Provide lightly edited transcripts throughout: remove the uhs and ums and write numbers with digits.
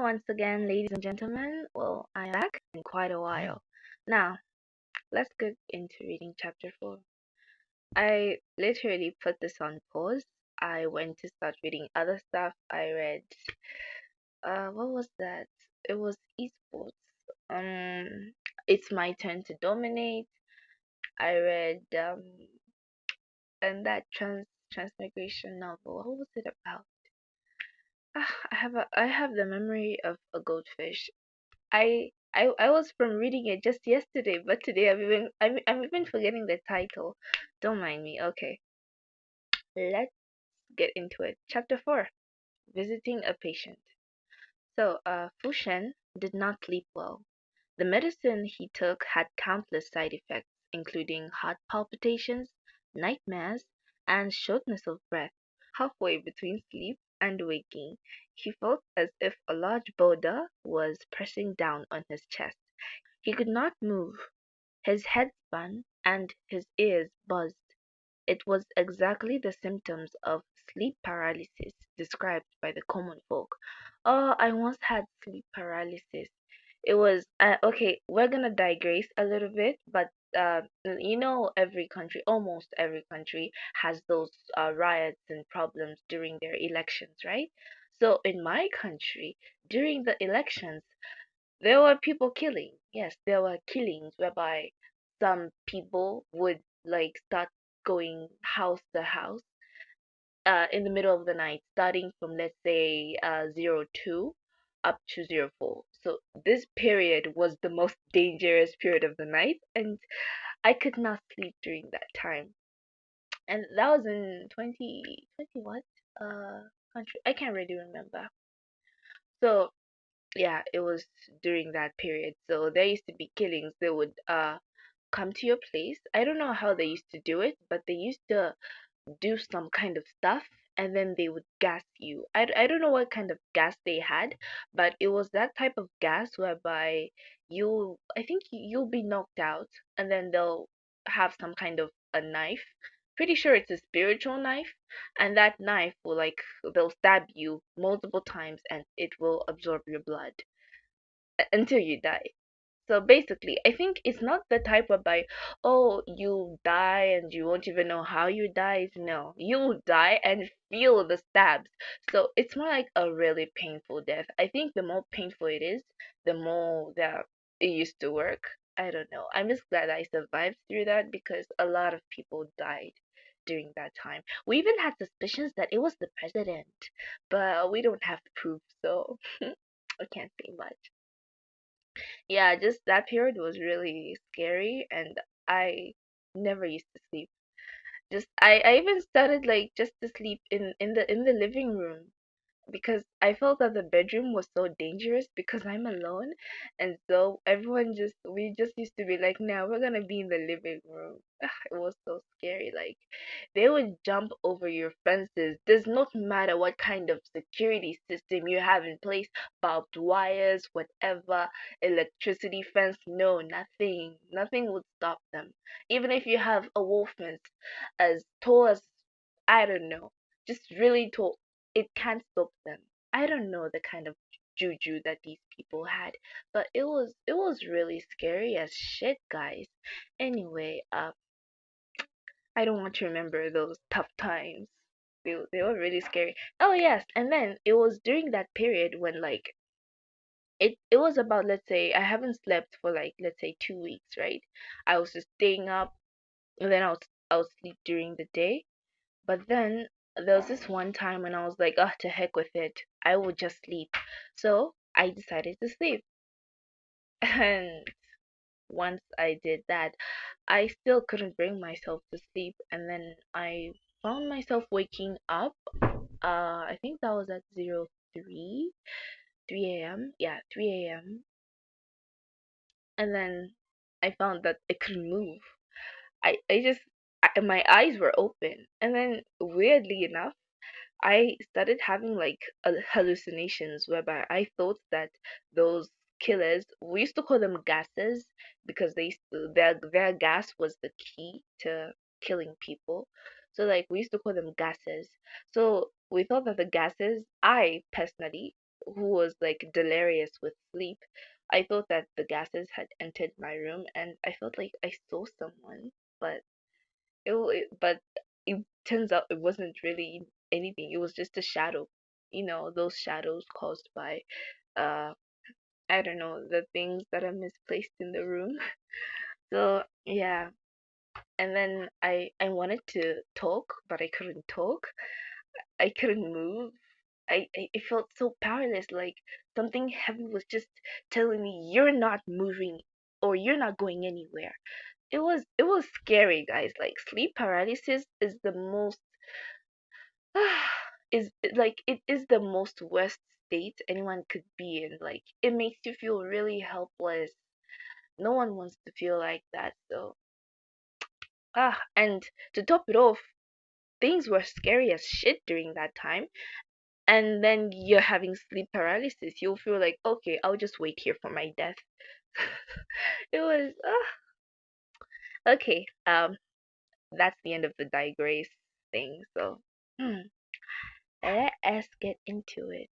once again, ladies and gentlemen. Well, I'm back in quite a while. Now, let's get into reading chapter 4. I literally put this on pause. I went to start reading other stuff. I read, what was that? It was esports. Um, it's my turn to dominate. I read, and that transmigration novel. What was it about? I have the memory of a goldfish. I was from reading it just yesterday, but today I'm even forgetting the title. Don't mind me. Okay, let's get into it. Chapter 4: Visiting a Patient. So, Fu Shen did not sleep well. The medicine he took had countless side effects, including heart palpitations, nightmares, and shortness of breath. Halfway between sleep and waking, he felt as if a large boulder was pressing down on his chest. He could not move. His head spun, and his ears buzzed. It was exactly the symptoms of sleep paralysis described by the common folk. Oh, I once had sleep paralysis. It was okay. We're gonna digress a little bit, but every country, almost every country, has those riots and problems during their elections, right? So in my country, during the elections, there were people killing. Yes, there were killings whereby some people would like start going house to house in the middle of the night, starting from let's say 02 up to 04. So this period was the most dangerous period of the night, and I could not sleep during that time. And that was in 2020 what country? I can't really remember. So yeah, it was during that period. So there used to be killings. They would come to your place. I don't know how they used to do it, but they used to do some kind of stuff and then they would gas you. I don't know what kind of gas they had, but it was that type of gas whereby I think you'll be knocked out and then they'll have some kind of a knife. Pretty sure it's a spiritual knife, and that knife will like they'll stab you multiple times and it will absorb your blood until you die. So basically, I think it's not the type of by, oh, you die and you won't even know how you died. No, you will die and feel the stabs. So it's more like a really painful death. I think the more painful it is, the more that it used to work. I don't know. I'm just glad I survived through that because a lot of people died during that time. We even had suspicions that it was the president, but we don't have proof, so I can't say much. Yeah, just that period was really scary and I never used to sleep. Just I even started like just to sleep in the living room because I felt that the bedroom was so dangerous because I'm alone, and so everyone just we just used to be like, "No, we're gonna be in the living room." It was so scary. Like they would jump over your fences. Does not matter what kind of security system you have in place, barbed wires, whatever, electricity fence. No, nothing. Nothing would stop them. Even if you have a wall fence as tall as I don't know, just really tall, it can't stop them. I don't know the kind of juju that these people had, but it was really scary as shit, guys. Anyway, I don't want to remember those tough times. They were really scary. Oh yes, and then it was during that period when like it was about, let's say I haven't slept for like let's say 2 weeks, right? I was just staying up and then I would sleep during the day. But then there was this one time when I was like, oh, to heck with it. I will just sleep. So I decided to sleep. And once I did that, I still couldn't bring myself to sleep. And then I found myself waking up. I think that was at 3 a.m. Yeah, 3 a.m. And then I found that I couldn't move. I just, my eyes were open. And then weirdly enough, I started having like hallucinations whereby I thought that those killers, we used to call them gases because their gas was the key to killing people. So like we used to call them gases. So we thought that the gases, I personally, who was like delirious with sleep. I thought that the gases had entered my room, and I felt like I saw someone, but but it turns out it wasn't really anything. It was just a shadow. Those shadows caused by uh I don't know, the things that are misplaced in the room. So yeah, and then I wanted to talk, but I couldn't talk. I couldn't move. I felt so powerless, like something heavy was just telling me you're not moving or you're not going anywhere. It was scary, guys. Like sleep paralysis is the most is like it is the most worst state anyone could be in. Like it makes you feel really helpless. No one wants to feel like that. So and to top it off, things were scary as shit during that time. And then you're having sleep paralysis. You'll feel like, okay, I'll just wait here for my death. It was okay. That's the end of the digress thing. So let us get into it.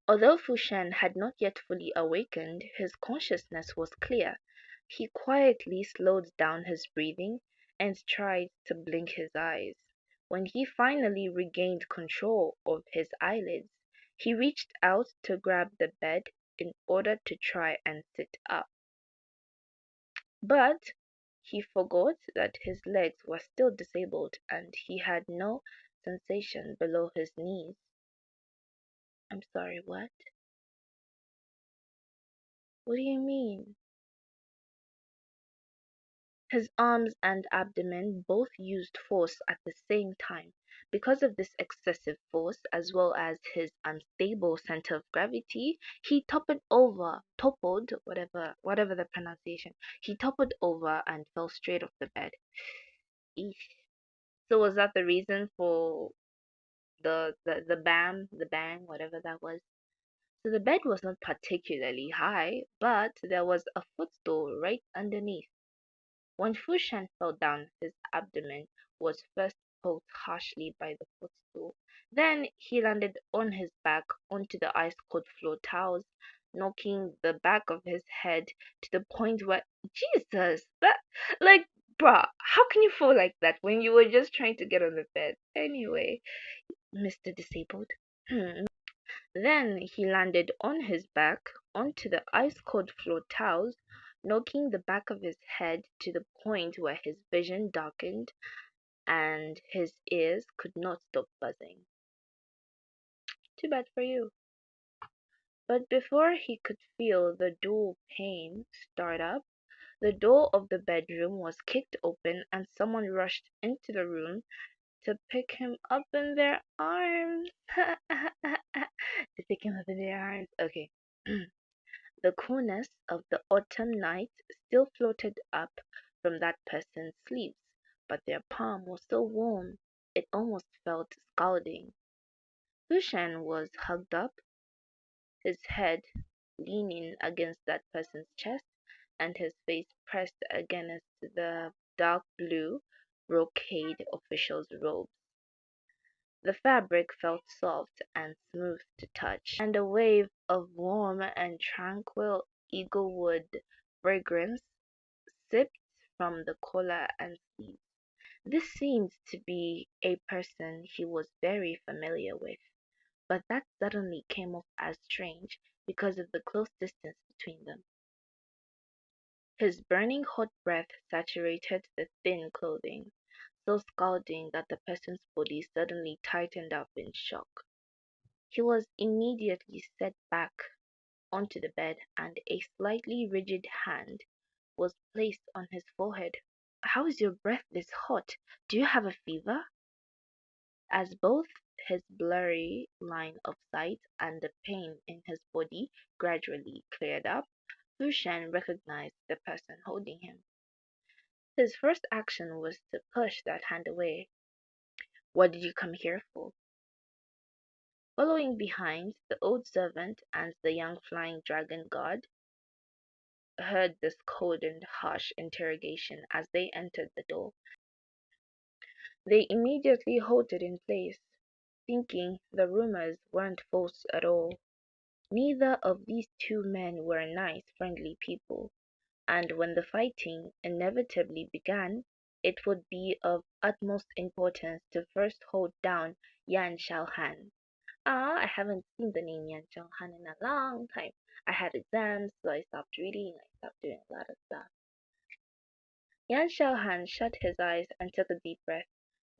Although Fushan had not yet fully awakened, his consciousness was clear. He quietly slowed down his breathing and tried to blink his eyes. When he finally regained control of his eyelids, he reached out to grab the bed in order to try and sit up. But he forgot that his legs were still disabled and he had no sensation below his knees. I'm sorry, what? What do you mean? His arms and abdomen both used force at the same time. Because of this excessive force, as well as his unstable center of gravity, he whatever the pronunciation, he toppled over and fell straight off the bed. Eesh. So was that the reason for the bang, whatever that was? So the bed was not particularly high, but there was a footstool right underneath. When Fushan fell down, his abdomen was first poked harshly by the footstool. Then he landed on his back onto the ice-cold floor tiles, knocking the back of his head to the point where Jesus, that like bruh, how can you fall like that when you were just trying to get on the bed? Anyway, Mr. Disabled. Then he landed on his back onto the ice-cold floor tiles, knocking the back of his head to the point where his vision darkened and his ears could not stop buzzing. Too bad for you. But before he could feel the dual pain start up, the door of the bedroom was kicked open and someone rushed into the room to pick him up in their arms. To pick him up in their arms. Okay. The coolness of the autumn night still floated up from that person's sleeves, but their palm was so warm it almost felt scalding. Lushan was hugged up, his head leaning against that person's chest, and his face pressed against the dark blue brocade official's robes. The fabric felt soft and smooth to touch, and a wave of warm and tranquil eaglewood fragrance sipped from the collar and sleeves. This seemed to be a person he was very familiar with, but that suddenly came off as strange because of the close distance between them. His burning hot breath saturated the thin clothing, so scalding that the person's body suddenly tightened up in shock. He was immediately set back onto the bed and a slightly rigid hand was placed on his forehead. "How is your breath this hot? Do you have a fever?" As both his blurry line of sight and the pain in his body gradually cleared up, Fushan recognized the person holding him. His first action was to push that hand away. "What did you come here for?" Following behind, the old servant and the young flying dragon god heard this cold and harsh interrogation as they entered the door. They immediately halted in place, thinking the rumors weren't false at all. Neither of these two men were nice, friendly people, and when the fighting inevitably began, it would be of utmost importance to first hold down Yan Xiaohan. Ah, I haven't seen the name Yan Xiaohan in a long time. I had exams, so I stopped reading, I stopped doing a lot of stuff. Yan Xiaohan shut his eyes and took a deep breath,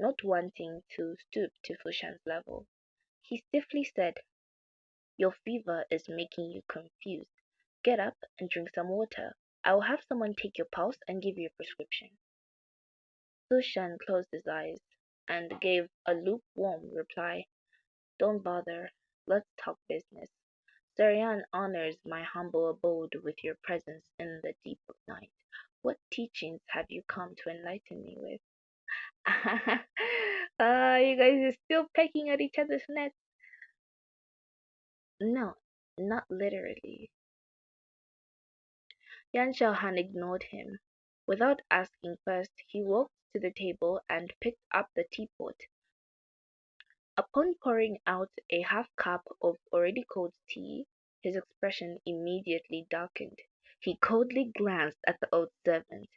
not wanting to stoop to Fushan's level. He stiffly said, "Your fever is making you confused. Get up and drink some water. I will have someone take your pulse and give you a prescription." Fushan closed his eyes and gave a lukewarm reply. "Don't bother. Let's talk business. Sarian honors my humble abode with your presence in the deep of night. What teachings have you come to enlighten me with?" You guys are still pecking at each other's necks. No, not literally. Yan Xiaohan ignored him. Without asking first, he walked to the table and picked up the teapot. Upon pouring out a half cup of already cold tea, his expression immediately darkened. He coldly glanced at the old servant.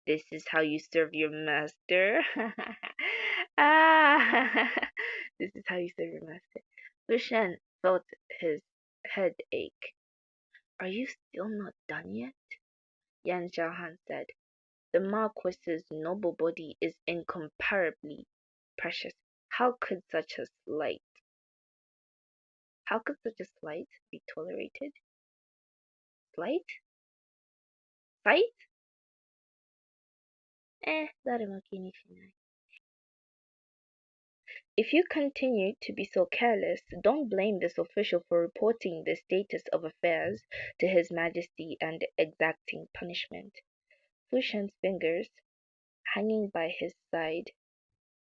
"This is how you serve your master?" Ah, this is how you serve your master. Lushan felt his head ache. "Are you still not done yet?" Yan Xiaohan said. "The Marquis's noble body is incomparably precious. How could such a slight how could such a slight be tolerated?" Slight? Sight? Darumakini. If you continue to be so careless, don't blame this official for reporting the status of affairs to His Majesty and exacting punishment." Fushan's fingers, hanging by his side,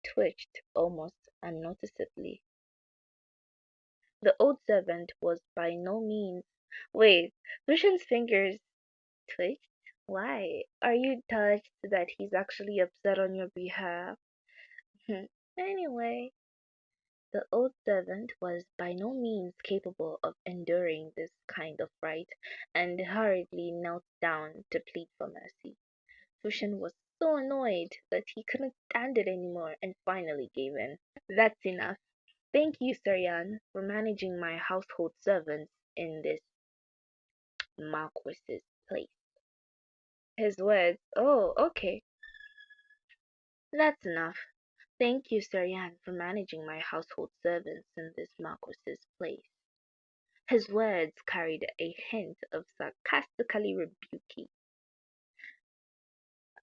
twitched almost unnoticeably. The old servant was by no means. Wait, Lucian's fingers twitched? Why? Are you touched that he's actually upset on your behalf? Anyway, the old servant was by no means capable of enduring this kind of fright, and hurriedly knelt down to plead for mercy. Lucian was so annoyed that he couldn't stand it anymore and finally gave in. "That's enough. Thank you, Sir Yan, for managing my household servants in this Marquis's place." His words, "Oh, okay, that's enough. Thank you, Sir Yan, for managing my household servants in this Marquis's place." His words carried a hint of sarcastically rebuking.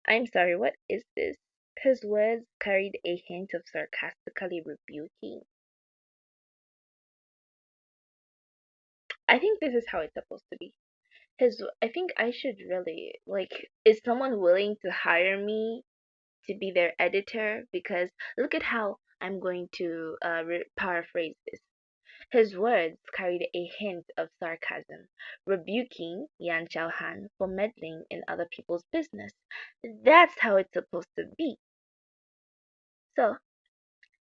I'm sorry, what is this? His words carried a hint of sarcastically rebuking. I think this is how it's supposed to be. I think I should really, like, is someone willing to hire me to be their editor? Because look at how I'm going to paraphrase this. His words carried a hint of sarcasm, rebuking Yan Xiaohan for meddling in other people's business. That's how it's supposed to be. So,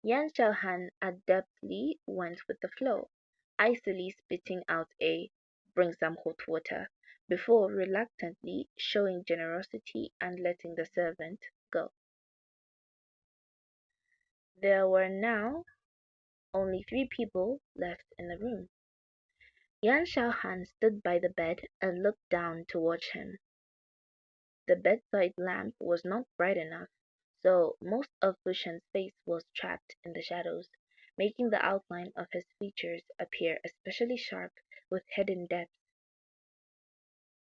Yan Xiaohan adeptly went with the flow, icily spitting out a "bring some hot water" before reluctantly showing generosity and letting the servant go. There were now only three people left in the room. Yan Xiaohan stood by the bed and looked down to watch him. The bedside lamp was not bright enough, so most of Lucian's face was trapped in the shadows, making the outline of his features appear especially sharp with hidden depths.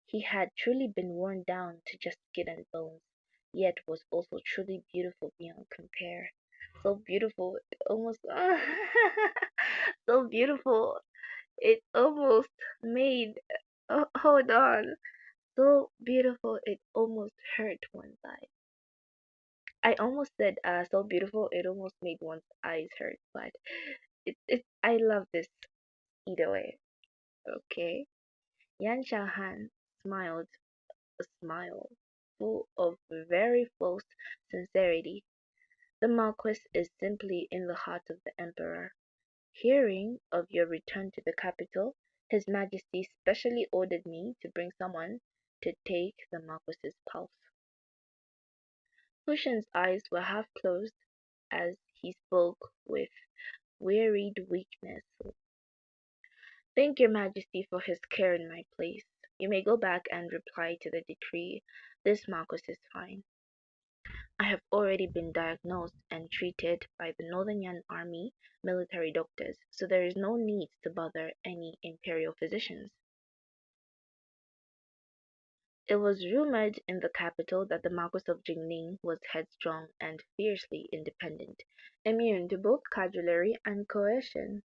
He had truly been worn down to just skin and bones, yet was also truly beautiful beyond compare. So beautiful, it almost so beautiful, it almost made. Oh, hold on. So beautiful, it almost hurt one's eyes. I almost said, so beautiful, it almost made one's eyes hurt, but I love this either way. Okay. Yan Xiaohan smiled a smile full of very false sincerity. "The Marquis is simply in the heart of the Emperor. Hearing of your return to the capital, His Majesty specially ordered me to bring someone to take the Marquis's pulse. Lucian's eyes were half closed as he spoke with wearied weakness. Thank your Majesty for his care in my place. You may go back and reply to the decree. This Marquis is fine. I have already been diagnosed and treated by the Northern Yan Army military doctors, so there is no need to bother any imperial physicians. It was rumored in the capital that the Marquis of Jingning was headstrong and fiercely independent, immune to both cajolery and coercion.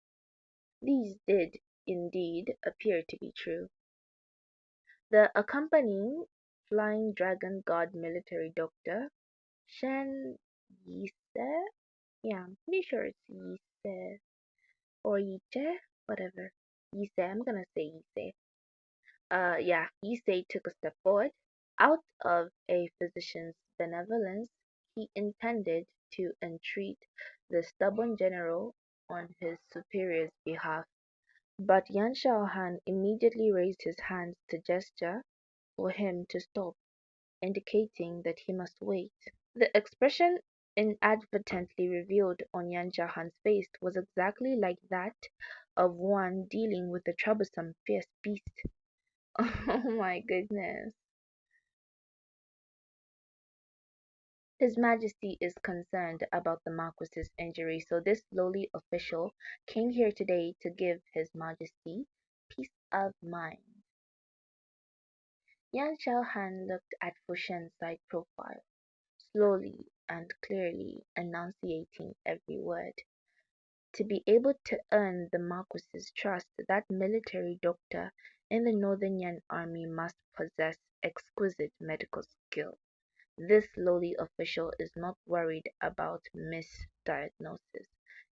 These did, indeed, appear to be true. The accompanying Flying Dragon God military doctor, Shen Yise, yeah, I'm pretty sure it's Yise or Yiche, whatever. Yise, I'm gonna say Yise. Yeah, Yise took a step forward. Out of a physician's benevolence, he intended to entreat the stubborn general on his superior's behalf. But Yan Shaohan immediately raised his hands to gesture for him to stop, indicating that he must wait. The expression inadvertently revealed on Yan Shaohan's face was exactly like that of one dealing with a troublesome fierce beast. Oh my goodness. His Majesty is concerned about the Marquis's injury, so this lowly official came here today to give His Majesty peace of mind. Yan Shaohan looked at Fushen's side profile, slowly and clearly enunciating every word. To be able to earn the Marquis's trust, that military doctor in the Northern Yan army must possess exquisite medical skill. This lowly official is not worried about misdiagnosis.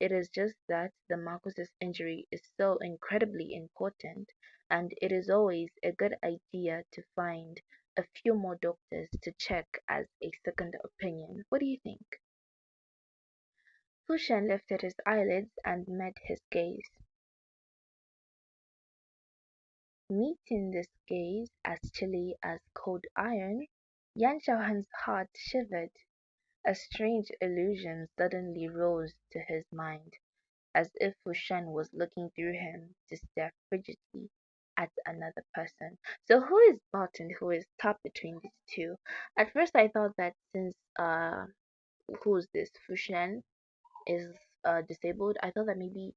It is just that the Marquis's injury is so incredibly important, and it is always a good idea to find a few more doctors to check as a second opinion. What do you think? Fushen lifted his eyelids and met his gaze. Meeting this gaze as chilly as cold iron, Yan Shaohan's heart shivered. A strange illusion suddenly rose to his mind, as if Fushen was looking through him to stare frigidly at another person. So who is bottom, who is top between these two? At first I thought that since who's this Fushen is disabled, I thought that maybe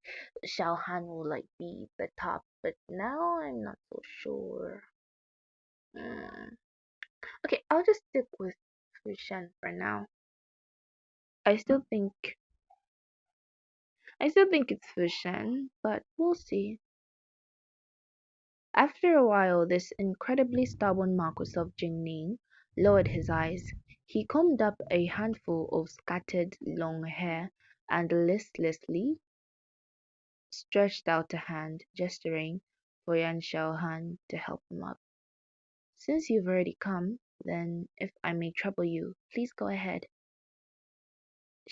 Xiaohan will like be the top, but now I'm not so sure. Hmm. Okay, I'll just stick with Fushen for now. I still think I still think it's Fushen, but we'll see. After a while this incredibly stubborn Marquis of Jingning lowered his eyes. He combed up a handful of scattered long hair and listlessly stretched out a hand, gesturing for Yan Shaohan to help him up. Since you've already come, then if I may trouble you, please go ahead.